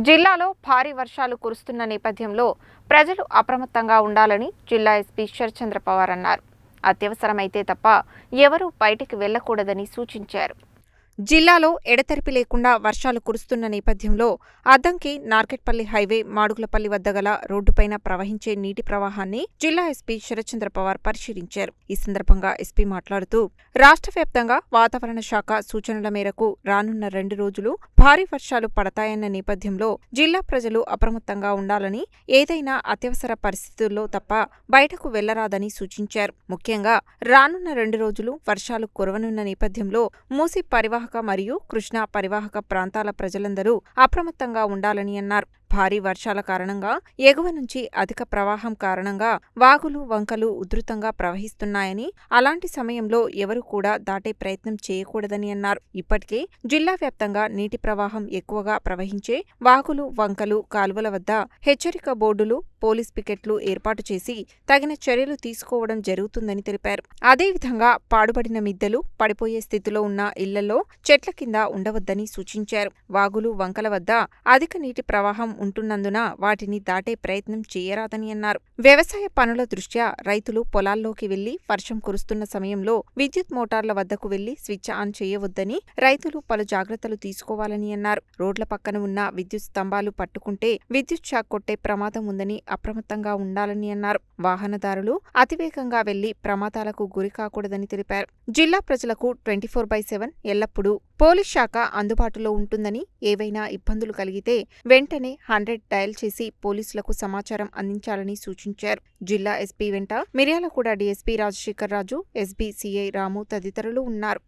జిల్లాలో భారీ వర్షాలు కురుస్తున్న నేపథ్యంలో ప్రజలు అప్రమత్తంగా ఉండాలని జిల్లా ఎస్పీ శరత్చంద్ర పవార్ అన్నారు. అత్యవసరమైతే తప్ప ఎవరూ బయటికి వెళ్లకూడదని సూచించారు. జిల్లాలో ఎడతెరిపి లేకుండా వర్షాలు కురుస్తున్న నేపథ్యంలో అద్దంకి నార్కెట్పల్లి హైవే మాడుగులపల్లి వద్ద గల రోడ్డుపైన ప్రవహించే నీటి ప్రవాహాన్ని జిల్లా ఎస్పీ శరత్చంద్ర పవార్ పరిశీలించారు. ఈ సందర్భంగా ఎస్పీ మాట్లాడుతూ రాష్ట్ర వ్యాప్తంగా వాతావరణ శాఖ సూచనల మేరకు రానున్న 2 రోజులు భారీ వర్షాలు పడతాయన్న నేపథ్యంలో జిల్లా ప్రజలు అప్రమత్తంగా ఉండాలని, ఏదైనా అత్యవసర పరిస్థితుల్లో తప్ప బయటకు వెళ్లరాదని సూచించారు. ముఖ్యంగా రానున్న 2 రోజులు వర్షాలు కురవనున్న నేపథ్యంలో మూసీ పరివాహక మరియు కృష్ణా పరివాహక ప్రాంతాల ప్రజలందరూ అప్రమత్తంగా ఉండాలని అన్నారు. భారీ వర్షాల కారణంగా ఎగువ నుంచి అధిక ప్రవాహం కారణంగా వాగులు, వంకలు ఉధృతంగా ప్రవహిస్తున్నాయని, అలాంటి సమయంలో ఎవరూ కూడా దాటే ప్రయత్నం చేయకూడదని అన్నారు. ఇప్పటికే జిల్లా వ్యాప్తంగా నీటి ప్రవాహం ఎక్కువగా ప్రవహించే వాగులు, వంకలు, కాలువల వద్ద హెచ్చరిక బోర్డులు, పోలీస్ పికెట్లు ఏర్పాటు చేసి తగిన చర్యలు తీసుకోవడం జరుగుతుందని తెలిపారు. అదేవిధంగా పాడుబడిన మిద్దెలు, పడిపోయే స్థితిలో ఉన్న ఇళ్లలో చెట్ల కింద ఉండవద్దని సూచించారు. వాగులు, వంకల వద్ద అధిక నీటి ప్రవాహం ఉంటున్నందున వాటిని దాటే ప్రయత్నం చేయరాదని అన్నారు. వ్యవసాయ పనుల దృష్ట్యా రైతులు పొలాల్లోకి వెళ్లి వర్షం కురుస్తున్న సమయంలో విద్యుత్ మోటార్ల వద్దకు వెళ్లి స్విచ్ ఆన్ చేయవద్దని, రైతులు పలు జాగ్రత్తలు తీసుకోవాలని అన్నారు. రోడ్ల పక్కన ఉన్న విద్యుత్ స్తంభాలు పట్టుకుంటే విద్యుత్ షాక్ కొట్టే ప్రమాదం ఉందని అప్రమత్తంగా ఉండాలని అన్నారు. వాహనదారులు అతివేగంగా వెళ్లి ప్రమాదాలకు గురి కాకూడదని తెలిపారు. జిల్లా ప్రజలకు 24/7 ఎల్లప్పుడూ పోలీస్ శాఖ అందుబాటులో ఉంటుందని, ఏవైనా ఇబ్బందులు కలిగితే వెంటనే 100 డయల్ చేసి పోలీసులకు సమాచారం అందించాలని సూచించారు. జిల్లా ఎస్పీ వెంట మిర్యాలగూడ డీఎస్పీ రాజశేఖర్ రాజు, ఎస్బీ సిఐ రాము తదితరులు ఉన్నారు.